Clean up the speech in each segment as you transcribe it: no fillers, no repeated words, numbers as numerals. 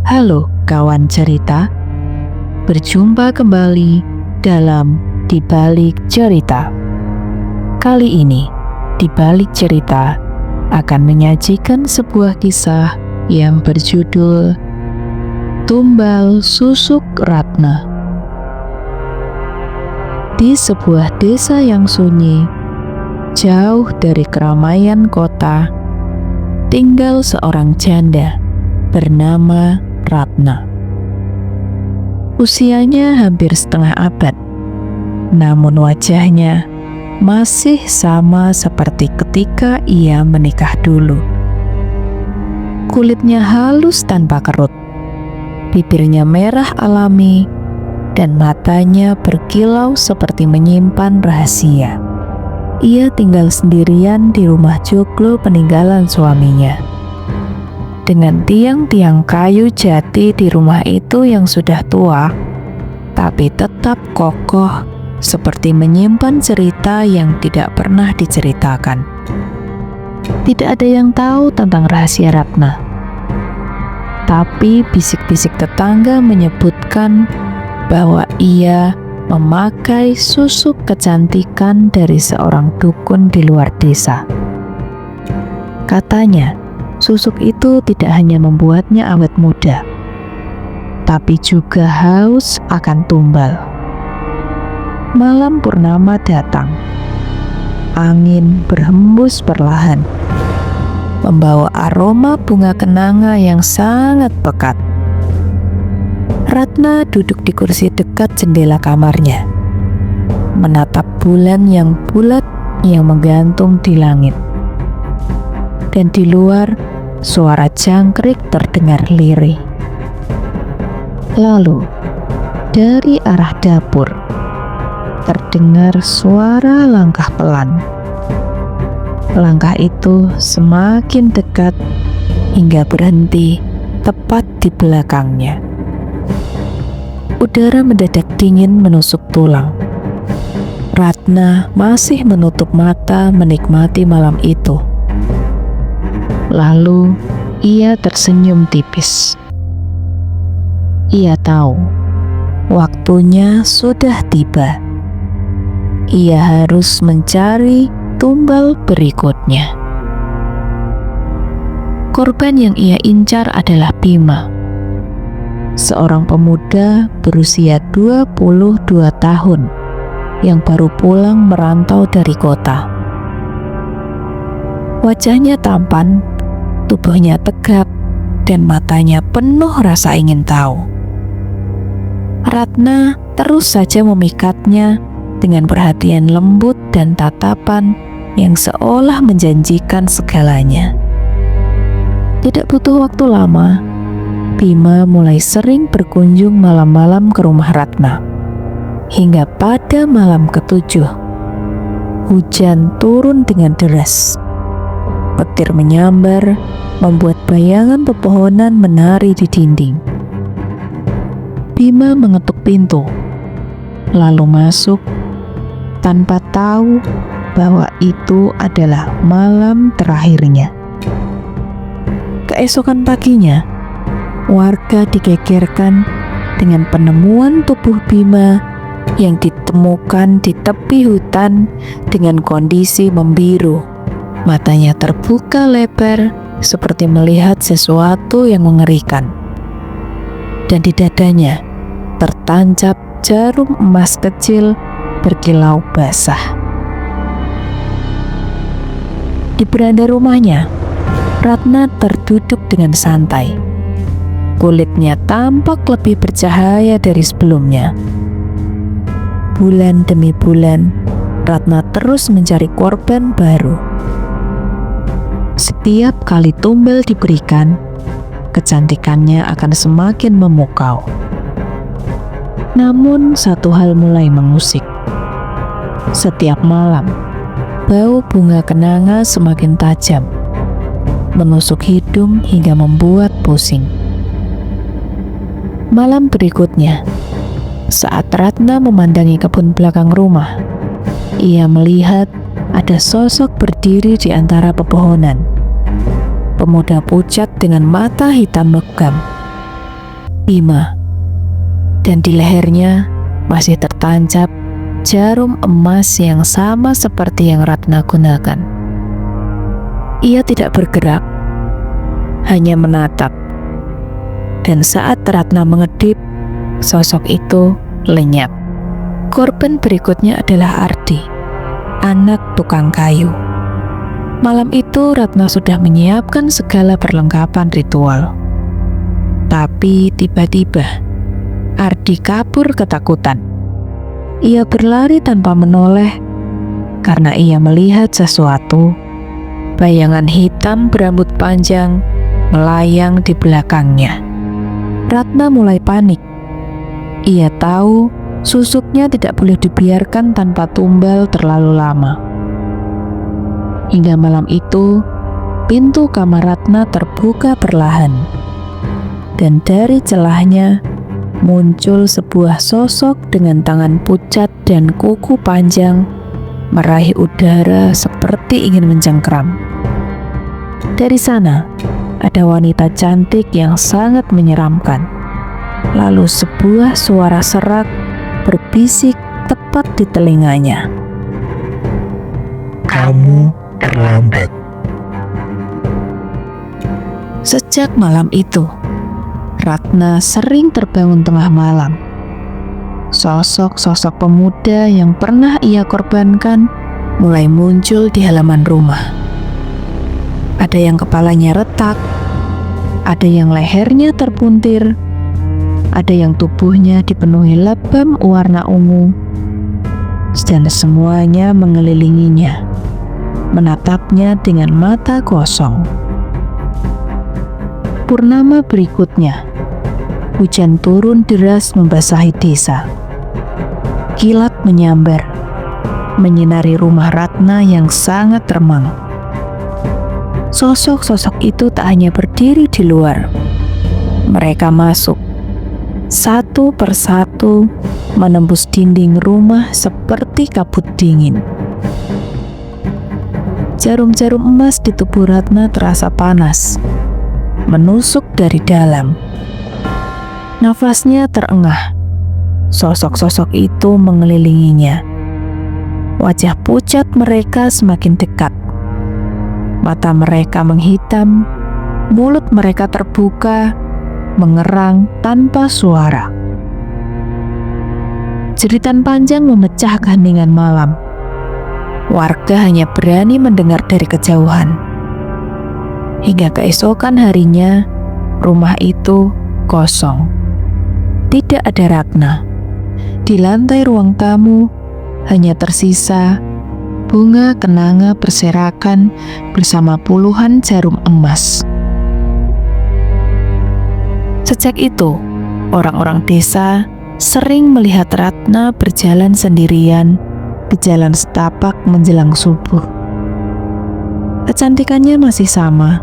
Halo kawan cerita, berjumpa kembali dalam Di Balik Cerita. Kali ini, Di Balik Cerita akan menyajikan sebuah kisah yang berjudul Tumbal Susuk Ratna. Di sebuah desa yang sunyi, jauh dari keramaian kota, tinggal seorang janda bernama Ratna. Usianya hampir setengah abad, namun wajahnya masih sama seperti ketika ia menikah dulu. Kulitnya halus tanpa kerut, bibirnya merah alami, dan matanya berkilau seperti menyimpan rahasia. Ia tinggal sendirian di rumah joglo peninggalan suaminya. Dengan tiang-tiang kayu jati di rumah itu yang sudah tua, tapi tetap kokoh seperti menyimpan cerita yang tidak pernah diceritakan. Tidak ada yang tahu tentang rahasia Ratna, tapi bisik-bisik tetangga menyebutkan bahwa ia memakai susuk kecantikan dari seorang dukun di luar desa. Katanya, susuk itu tidak hanya membuatnya awet muda, tapi juga haus akan tumbal. Malam purnama datang. Angin berhembus perlahan, membawa aroma bunga kenanga yang sangat pekat. Ratna duduk di kursi dekat jendela kamarnya, menatap bulan yang bulat yang menggantung di langit. Dan di luar, suara jangkrik terdengar lirih. Lalu, dari arah dapur, terdengar suara langkah pelan. Langkah itu semakin dekat hingga berhenti tepat di belakangnya. Udara mendadak dingin menusuk tulang. Ratna masih menutup mata menikmati malam itu. Lalu ia tersenyum tipis. Ia tahu waktunya sudah tiba. Ia harus mencari tumbal berikutnya. Korban yang ia incar adalah Bima, seorang pemuda berusia 22 tahun yang baru pulang merantau dari kota. Wajahnya tampan, tubuhnya tegap, dan matanya penuh rasa ingin tahu. Ratna terus saja memikatnya dengan perhatian lembut dan tatapan yang seolah menjanjikan segalanya. Tidak butuh waktu lama, Bima mulai sering berkunjung malam-malam ke rumah Ratna. Hingga pada malam ke-7, hujan turun dengan deras. Petir menyambar, membuat bayangan pepohonan menari di dinding. Bima mengetuk pintu, lalu masuk tanpa tahu bahwa itu adalah malam terakhirnya. Keesokan paginya, warga digegerkan dengan penemuan tubuh Bima yang ditemukan di tepi hutan dengan kondisi membiru. Matanya terbuka lebar seperti melihat sesuatu yang mengerikan. Dan di dadanya tertancap jarum emas kecil berkilau basah. Di beranda rumahnya, Ratna terduduk dengan santai. Kulitnya tampak lebih bercahaya dari sebelumnya. Bulan demi bulan, Ratna terus mencari korban baru. Setiap kali tumbal diberikan, kecantikannya akan semakin memukau. Namun satu hal mulai mengusik. Setiap malam, bau bunga kenanga semakin tajam, menusuk hidung hingga membuat pusing. Malam berikutnya, saat Ratna memandangi kebun belakang rumah, ia melihat ada sosok berdiri di antara pepohonan. Pemuda pucat dengan mata hitam legam. Bima. Dan di lehernya masih tertancap jarum emas yang sama seperti yang Ratna gunakan. Ia tidak bergerak, hanya menatap. Dan saat Ratna mengedip, sosok itu lenyap. Korban berikutnya adalah Ardi, anak tukang kayu. Malam itu Ratna sudah menyiapkan segala perlengkapan ritual. Tapi tiba-tiba Ardi kabur ketakutan. Ia berlari tanpa menoleh karena ia melihat sesuatu. Bayangan hitam berambut panjang melayang di belakangnya. Ratna mulai panik. Ia tahu susuknya tidak boleh dibiarkan tanpa tumbal terlalu lama. Hingga malam itu, pintu kamar Ratna terbuka perlahan. Dan dari celahnya muncul sebuah sosok dengan tangan pucat dan kuku panjang meraih udara seperti ingin mencengkram. Dari sana, ada wanita cantik yang sangat menyeramkan. Lalu sebuah suara serak berbisik tepat di telinganya. Kamu terlambat. Sejak malam itu, Ratna sering terbangun tengah malam. Sosok-sosok pemuda yang pernah ia korbankan mulai muncul di halaman rumah. Ada yang kepalanya retak, ada yang lehernya terpuntir, ada yang tubuhnya dipenuhi lebam warna ungu, dan semuanya mengelilinginya, menatapnya dengan mata kosong. Purnama berikutnya, hujan turun deras membasahi desa. Kilat menyambar, menyinari rumah Ratna yang sangat remang. Sosok-sosok itu tak hanya berdiri di luar. Mereka masuk, satu persatu menembus dinding rumah seperti kabut dingin. Jarum-jarum emas di tubuh Ratna terasa panas, menusuk dari dalam. Nafasnya terengah. Sosok-sosok itu mengelilinginya. Wajah pucat mereka semakin dekat. Mata mereka menghitam, mulut mereka terbuka, mengerang tanpa suara. Jeritan panjang memecah keheningan malam. Warga hanya berani mendengar dari kejauhan. Hingga keesokan harinya, rumah itu kosong. Tidak ada Ratna. Di lantai ruang tamu hanya tersisa bunga kenanga berserakan bersama puluhan jarum emas. Sejak itu, orang-orang desa sering melihat Ratna berjalan sendirian di jalan setapak menjelang subuh. Kecantikannya masih sama,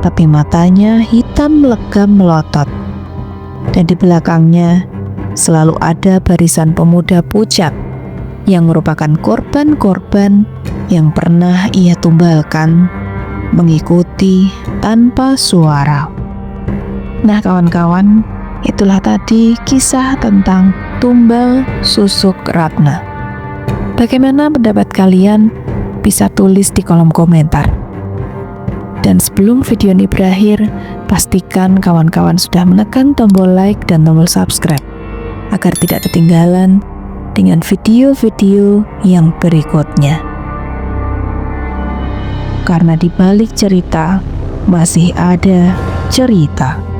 tapi matanya hitam legam melotot, dan di belakangnya selalu ada barisan pemuda pucat yang merupakan korban-korban yang pernah ia tumbalkan, mengikuti tanpa suara. Nah kawan-kawan, itulah tadi kisah tentang tumbal susuk Ratna. Bagaimana pendapat kalian? Bisa tulis di kolom komentar. Dan sebelum video ini berakhir, pastikan kawan-kawan sudah menekan tombol like dan tombol subscribe agar tidak ketinggalan dengan video-video yang berikutnya. Karena di balik cerita masih ada cerita.